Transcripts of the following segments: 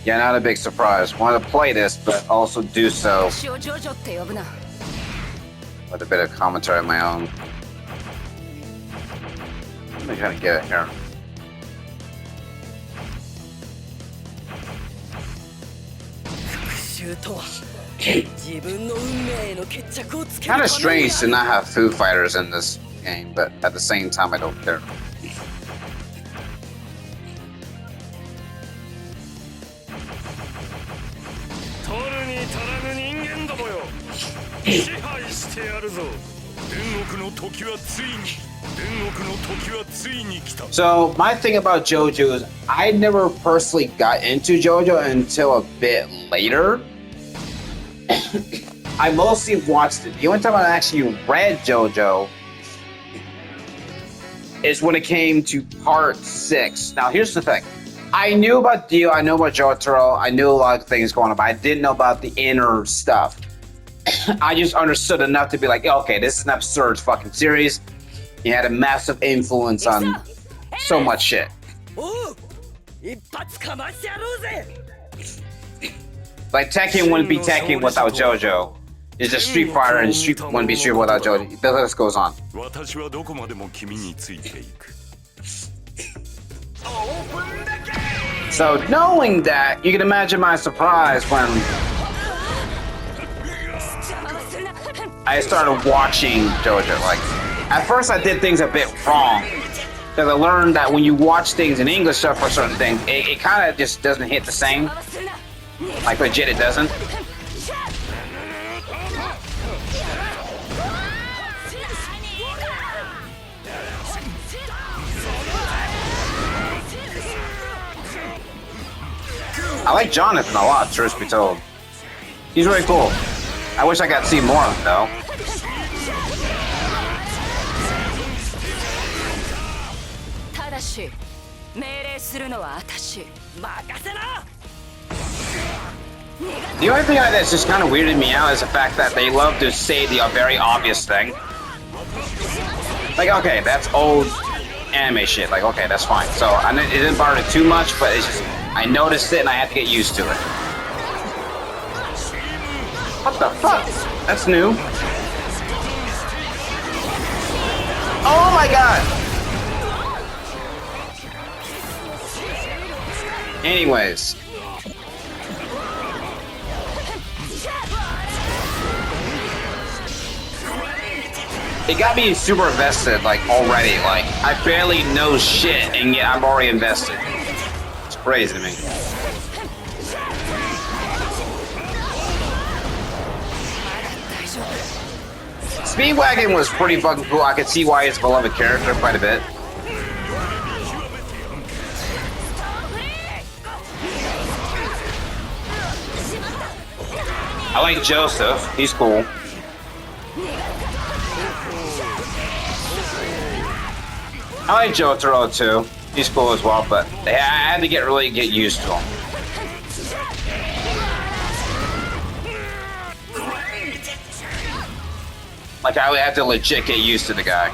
Yeah, not a big surprise. Want to play this, but also do so with a bit of commentary of my own. Let me try to get it here. Kind of strange to not have Foo Fighters in this game, but at the same time, I don't care. So my thing about JoJo is I never personally got into JoJo until a bit later. I mostly watched it. The only time I actually read JoJo is when it came to part 6. Now here's the thing. I knew about Dio, I knew about Jotaro, I knew a lot of things going on, but I didn't know about the inner stuff. I just understood enough to be like, okay, this is an absurd fucking series. He had a massive influence on so much shit. Like Tekken wouldn't be Tekken without JoJo. It's just Street Fighter, and Street wouldn't be Street without JoJo. The list goes on. So knowing that, you can imagine my surprise when I started watching JoJo. Like, at first I did things a bit wrong. Because I learned that when you watch things in English for certain things, it kind of just doesn't hit the same. Like, legit, it doesn't. I like Jonathan a lot, truth be told. He's really cool. I wish I got to see more of him, though. The only thing that's just kind of weirded me out is the fact that they love to say the very obvious thing. Like, okay, that's old anime shit. Like, okay, that's fine. So it didn't bother me too much, but it's just I noticed it and I had to get used to it. What the fuck? That's new. Oh my god! Anyways. It got me super invested, like, already. Like, I barely know shit, and yet I'm already invested. It's crazy to me. Speedwagon was pretty fucking cool. I could see why it's a beloved character quite a bit. I like Joseph. He's cool. I like Jotaro too. He's cool as well, but I had to really get used to him. Like, I would have to legit get used to the guy.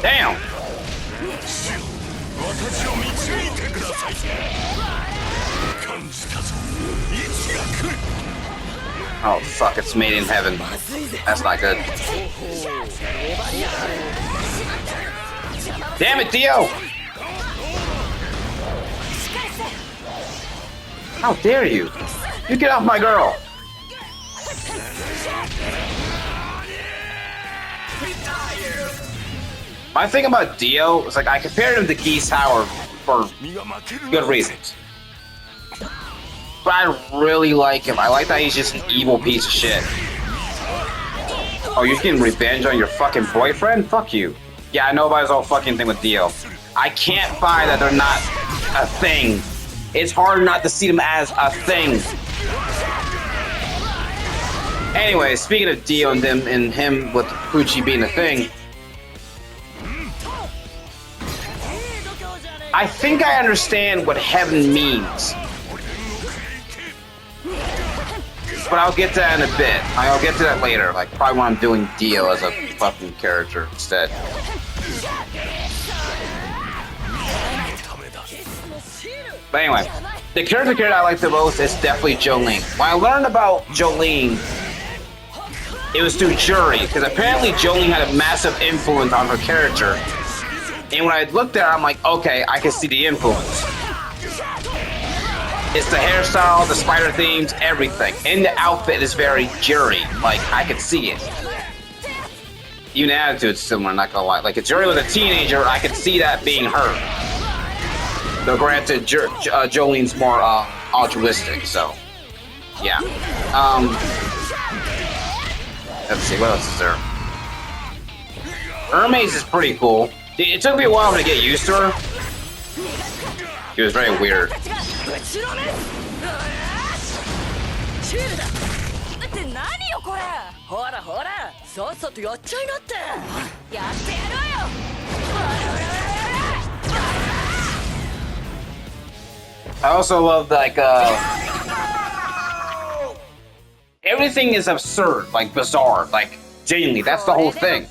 Damn! Oh fuck, it's made in heaven. That's not good. Damn it, Dio! How dare you? You get off my girl! My thing about Dio is, like, I compared him to Geese Howard for good reasons. But I really like him. I like that he's just an evil piece of shit. Oh, you're getting revenge on your fucking boyfriend? Fuck you. Yeah, I know about his whole fucking thing with Dio. I can't buy that they're not a thing. It's hard not to see them as a thing. Anyway, speaking of Dio and them and him with Pucci being a thing, I think I understand what heaven means. but I'll get to that in a bit. I'll get to that later, like probably when I'm doing Dio as a fucking character instead. But anyway, the character I like the most is definitely Jolene. When I learned about Jolene, it was through Jury, because apparently Jolene had a massive influence on her character. And when I looked at her, I'm like, okay, I can see the influence. It's the hairstyle, the spider themes, everything. And the outfit is very Jury. Like, I could see it. Even the attitude's similar, not gonna lie. Like, if Jury was a teenager, I could see that being her. Though granted, Jolene's more altruistic, so yeah. Let's see, what else is there? Hermes is pretty cool. It took me a while to get used to her. It was very weird. I also love like everything is absurd, like bizarre, like genuinely. That's the whole thing.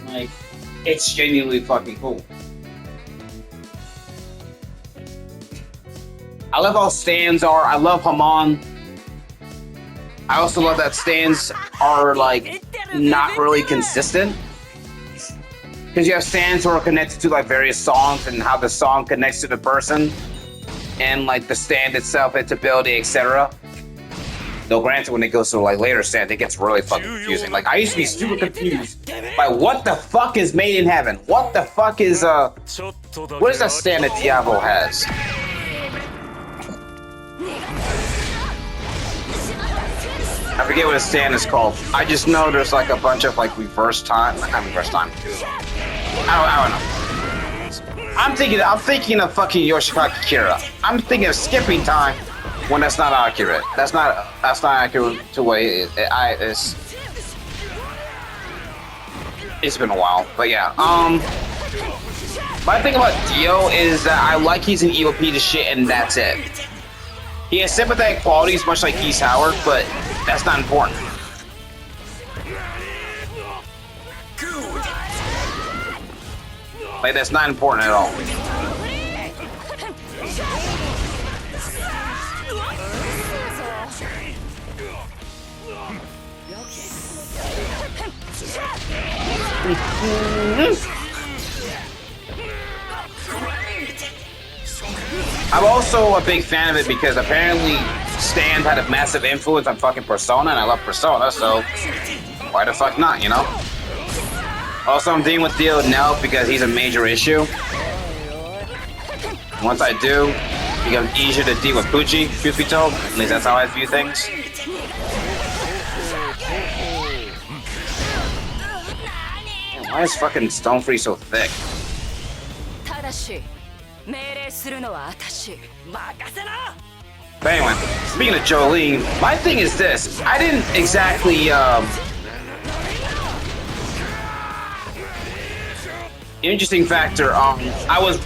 Like, it's genuinely fucking cool. I love how stands are. I love Haman. I also love that stands are like not really consistent. Because you have stands who are connected to like various songs and how the song connects to the person. And like the stand itself, its ability, etc. Though granted, when it goes to like later stand, it gets really fucking confusing. Like I used to be super confused by what the fuck is Made in Heaven? What the fuck is what is that stand that Diablo has? I forget what a stand is called. I just know there's like a bunch of like reverse time. Not reverse time. I don't know. I'm thinking of fucking Yoshikage Kira. I'm thinking of skipping time when that's not accurate. That's not accurate to the way it's been a while. But yeah. My thing about Dio is that I like he's an evil piece of shit and that's it. He has sympathetic qualities much like Geese Howard, but that's not important. Like, that's not important at all. I'm also a big fan of it because apparently Stan had a massive influence on fucking Persona, and I love Persona, so why the fuck not, you know? Also, I'm dealing with Dio now because he's a major issue. Once I do, it becomes easier to deal with Pucci, truth be told. At least that's how I view things. Man, why is fucking Stonefree so thick? But anyway, speaking of Jolene, my thing is this. I didn't exactly, interesting factor, I was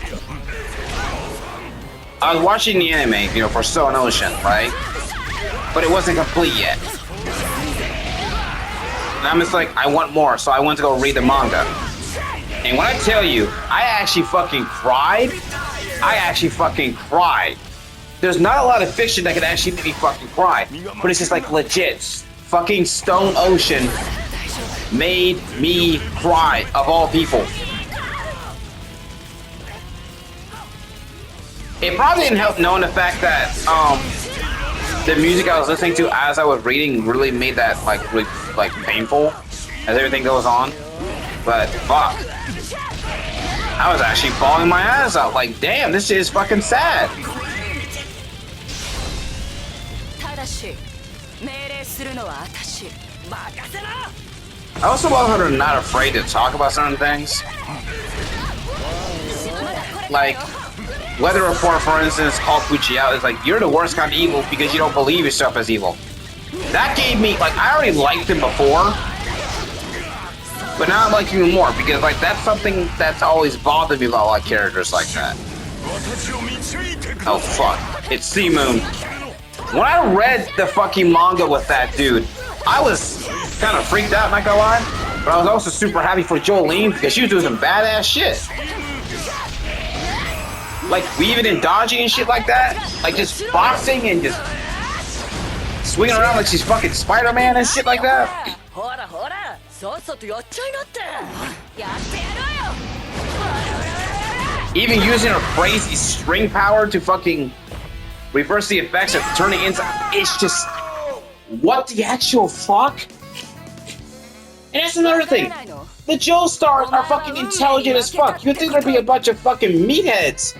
watching the anime, you know, for Stone Ocean, right? But it wasn't complete yet. And I'm just like, I want more, so I went to go read the manga. And when I tell you, I actually fucking cried. There's not a lot of fiction that can actually make me fucking cry. But it's just like legit. Fucking Stone Ocean made me cry, of all people. It probably didn't help knowing the fact that the music I was listening to as I was reading really made that like really, like painful as everything goes on. But fuck, I was actually bawling my ass out. Like, damn, this shit is fucking sad. I also love how they're not afraid to talk about certain things. Like, Weather Report, for instance, called Pucci out. It's like, you're the worst kind of evil because you don't believe yourself as evil. That gave me, like, I already liked him before, but now I like him even more because, like, that's something that's always bothered me about, like, characters like that. Oh, fuck. It's Sea Moon. When I read the fucking manga with that dude, I was kind of freaked out, not gonna lie. But I was also super happy for Jolene because she was doing some badass shit. Like weaving and dodging and shit like that. Like just boxing and just swinging around like she's fucking Spider-Man and shit like that. Even using her crazy string power to fucking reverse the effects of turning into... It's just... What the actual fuck? And that's another thing. The JoJo's are fucking intelligent as fuck. You'd think there'd be a bunch of fucking meatheads.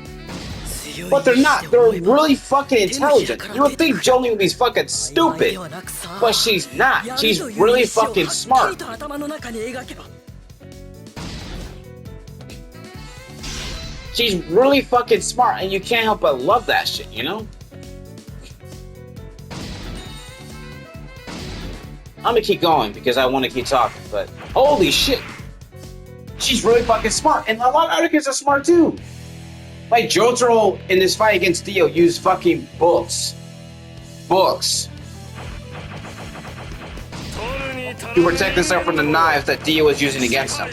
But they're not. They're really fucking intelligent. You would think Jolene would be fucking stupid. But she's not. She's really fucking smart. She's really fucking smart, and you can't help but love that shit, you know? I'm gonna keep going because I want to keep talking, but holy shit. She's really fucking smart, and a lot of other kids are smart too. Like Jotaro in this fight against Dio used fucking books. Books. To protect himself from the knives that Dio was using against him.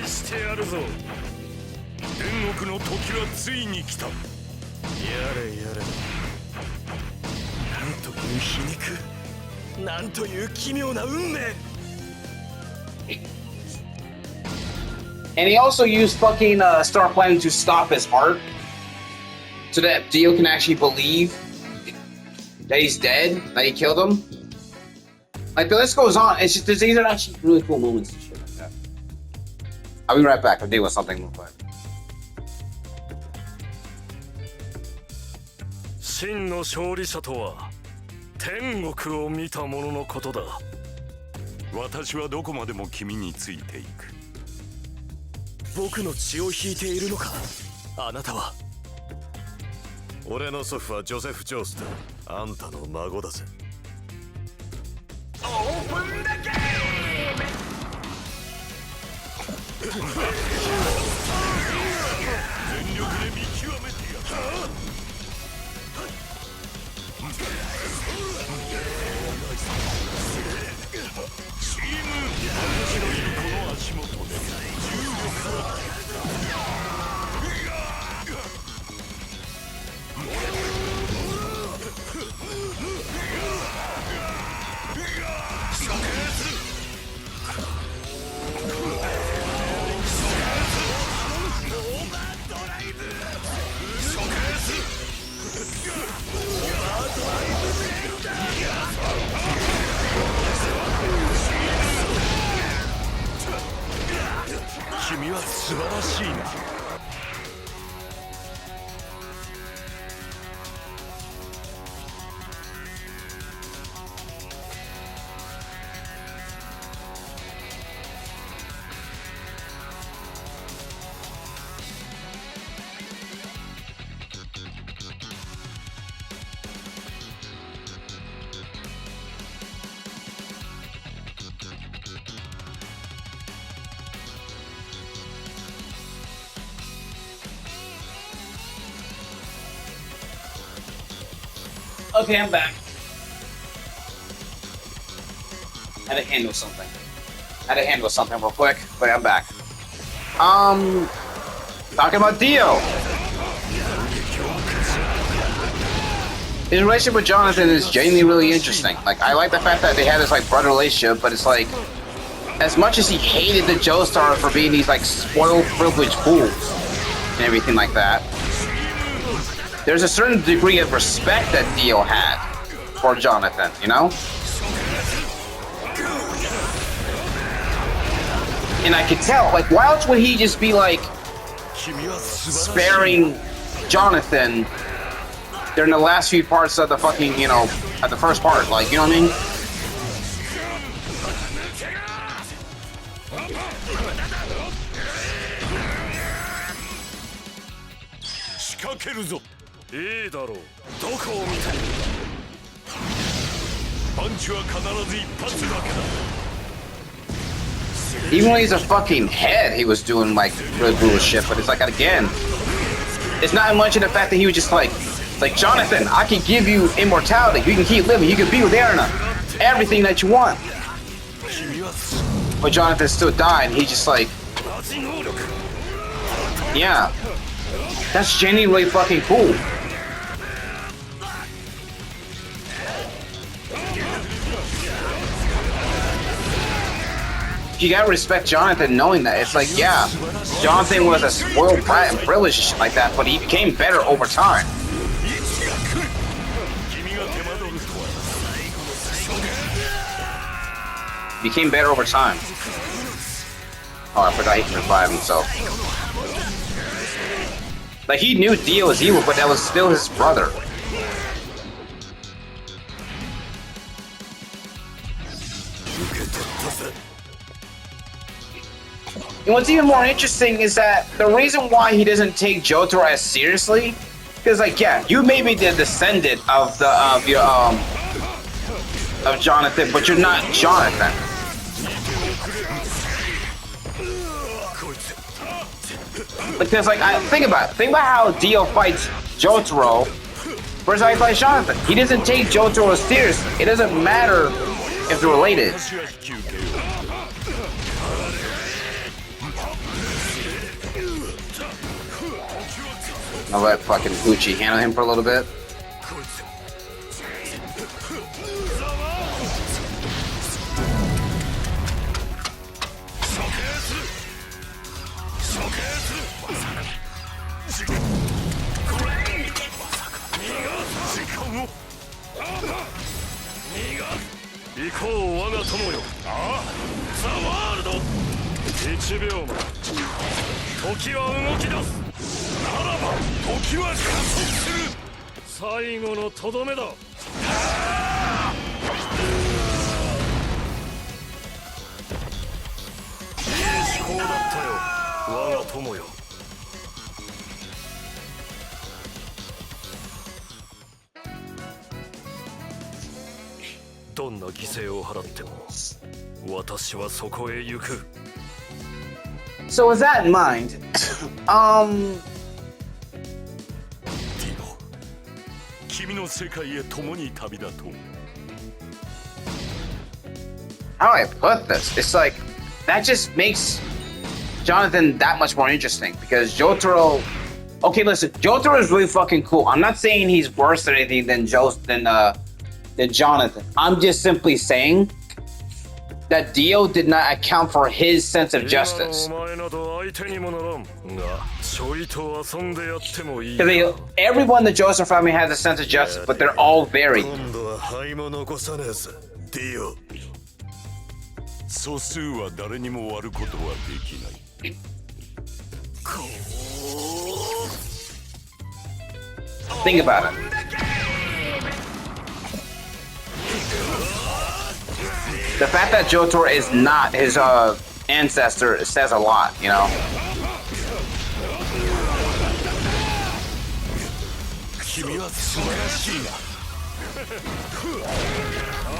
And he also used fucking Star Platinum to stop his heart. So that Dio can actually believe that he's dead, that he killed him. Like, the list goes on. It's just, these are actually really cool moments and shit like that. I'll be right back. I'll deal with something real quick. 真の勝利者とは天国を見た者のことだ。私はどこまでも君についていく。僕の血を引いているのか、あなたは。俺の祖父はジョセフ・ジョースだ。あんたの孫だぜ。オープンだゲーム。全力で見極めてやる。チーム、私のいるこの足元で重力から君は素晴らしいな。Okay, I'm back. Had to handle something real quick, but I'm back. Talking about Dio. His relationship with Jonathan is genuinely really interesting. Like, I like the fact that they had this, like, brother relationship, but it's like, as much as he hated the JoJo's for being these, like, spoiled, privileged fools and everything like that, there's a certain degree of respect that Dio had for Jonathan, you know? And I could tell, like, why else would he just be, like, sparing Jonathan during the last few parts of the fucking, you know, at the first part, like, you know what I mean? Even when he's a fucking head, he was doing like really brutal shit, but it's like, again, it's not much in the fact that he was just like It's like, Jonathan, I can give you immortality. You can keep living. You can be with Erina. Everything that you want. But Jonathan still died. He's just like, yeah. That's genuinely fucking cool. You gotta respect Jonathan knowing that. It's like, yeah, Jonathan was a spoiled brat and privileged and shit like that, but he became better over time. Became better over time. Oh, I forgot he can revive himself. Like, he knew Dio was evil, but that was still his brother. And what's even more interesting is that the reason why he doesn't take Jotaro as seriously, because like, yeah, you may be the descendant of Jonathan, but you're not Jonathan. Because like, think about how Dio fights Jotaro versus how he fights Jonathan. He doesn't take Jotaro seriously. It doesn't matter if they're related. I'll let fucking Uchi handle him for a little bit. So with that in mind, how do I put this? It's like, that just makes Jonathan that much more interesting, because Jotaro... Okay, listen, Jotaro is really fucking cool. I'm not saying he's worse than anything than Jonathan. I'm just simply saying that Dio did not account for his sense of justice. Because everyone in the Joseph family has a sense of justice, but they're all varied. Think about it. The fact that Jotaro is not his ancestor says a lot, you know?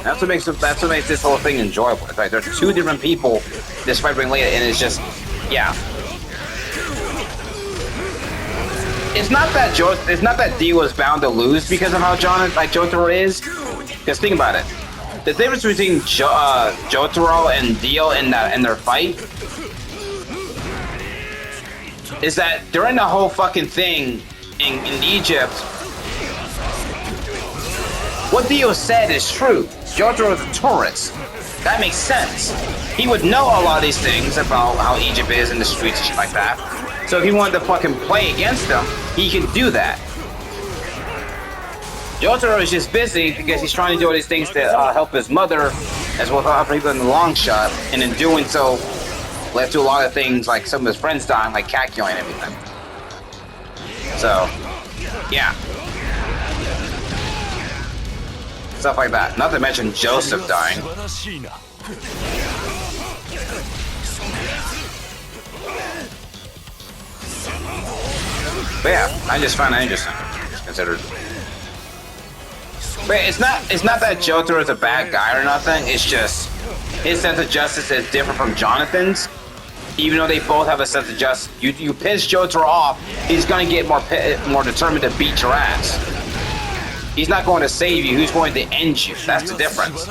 That's what makes this whole thing enjoyable. It's like, there's two different people despite being related, and it's just, yeah. It's not that Dio was bound to lose because of how Jotaro is. Because think about it. The difference between Jotaro and Dio in their fight is that during the whole fucking thing in Egypt, what Dio said is true. Jotaro is a tourist. That makes sense. He would know a lot of these things about how Egypt is in the streets and shit like that. So if he wanted to fucking play against them, he could do that. Jotaro is just busy because he's trying to do all these things to help his mother, as well as other people in the long shot, and in doing so, led to a lot of things like some of his friends dying, like Kakyo and everything. So, yeah. Stuff like that. Not to mention Joseph dying. But yeah, I just find that interesting. Considered. But it's not that Jotaro is a bad guy or nothing. It's just his sense of justice is different from Jonathan's. Even though they both have a sense of justice, you piss Jotaro off, he's gonna get more determined to beat your ass. He's not going to save you, he's going to end you. That's the difference.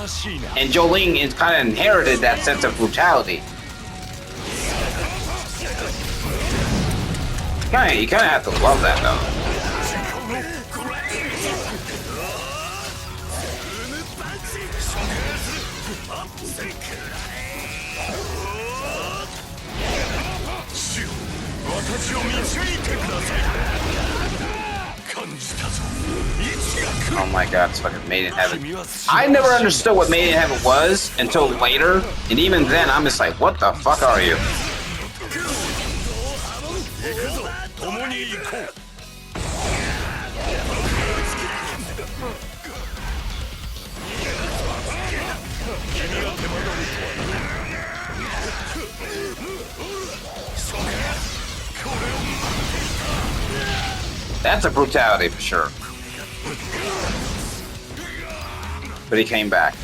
And Jolene is kind of inherited that sense of brutality. You kind of have to love that, though. Oh my god, it's fucking Made in Heaven. I never understood what Made in Heaven was until later, and even then I'm just like, what the fuck are you? That's a brutality for sure. But he came back.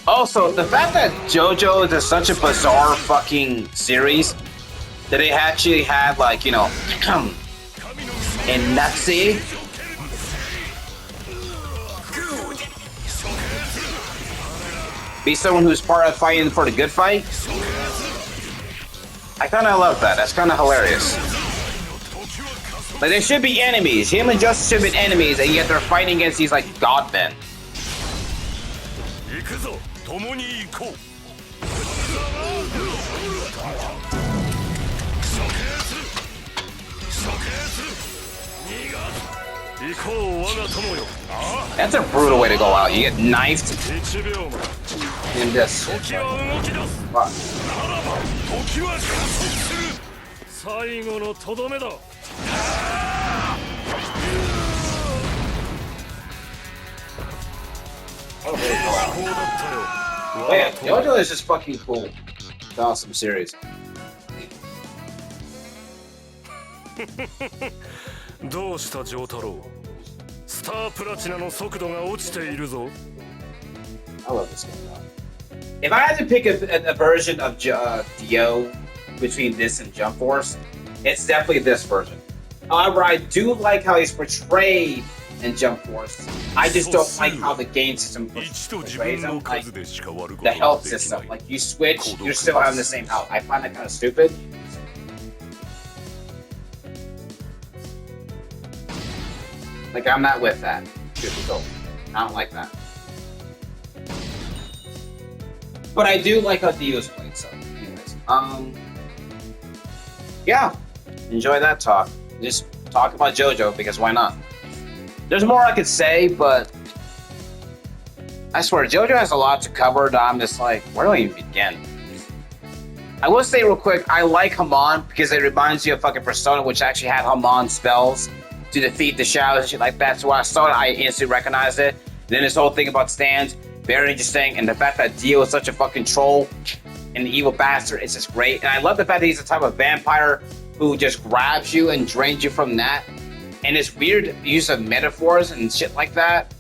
Also, the fact that JoJo's is such a bizarre fucking series that they actually had, like, you know, in Nazi. Be someone who's part of fighting for the good fight. I kind of love that. That's kind of hilarious. Like, they should be enemies. Him and Justice should be enemies, and yet they're fighting against these, like, godmen. That's a brutal way to go out. You get knifed. And this. Wow. Oh yeah, JoJo is just fucking cool. It's an awesome series. どうした丈太郎スタープラチナの速度が落ちているぞ I love this game though. If I had to pick a version of Dio between this and Jump Force, it's definitely this version. However, I do like how he's portrayed in Jump Force. I just don't like how the game system portrays him. Like the health system. Like you switch, you're still having the same health. I find that kind of stupid. Like, I'm not with that. I don't like that. But I do like how Dio's played, so anyways. Yeah. Enjoy that talk. Just talk about JoJo, because why not? There's more I could say, but I swear, JoJo has a lot to cover that I'm just like, where do I even begin? I will say real quick, I like Hamon because it reminds you of fucking Persona, which actually had Hamon spells to defeat the shadows and shit like that. So when I saw it, I instantly recognized it. And then this whole thing about stands, very interesting. And the fact that Dio is such a fucking troll and the evil bastard is just great. And I love the fact that he's the type of vampire who just grabs you and drains you from that. And it's weird use of metaphors and shit like that.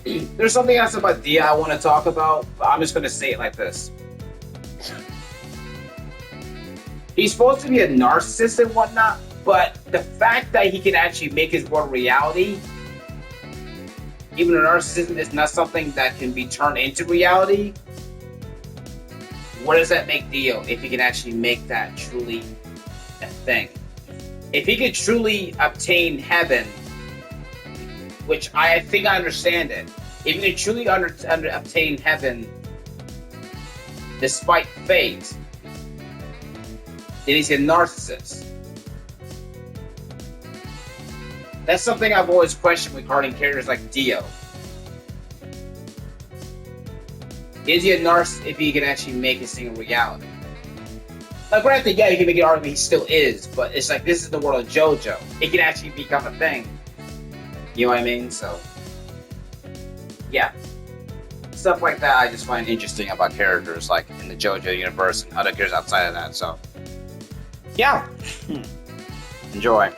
There's something else about Dio I want to talk about, but I'm just going to say it like this. He's supposed to be a narcissist and whatnot, but the fact that he can actually make his world reality, even a narcissism is not something that can be turned into reality. What does that make Dio if he can actually make that truly a thing? If he could truly obtain heaven, which I think I understand it, if he could truly obtain heaven despite fate, then he's a narcissist. That's something I've always questioned regarding characters like Dio. Is he a narcissist if he can actually make his thing a reality? Like, granted, yeah, you can make an argument he still is, but it's like, this is the world of JoJo. It can actually become a thing. You know what I mean? So, yeah. Stuff like that I just find interesting about characters, like, in the JoJo universe and other characters outside of that, so. Yeah. Enjoy.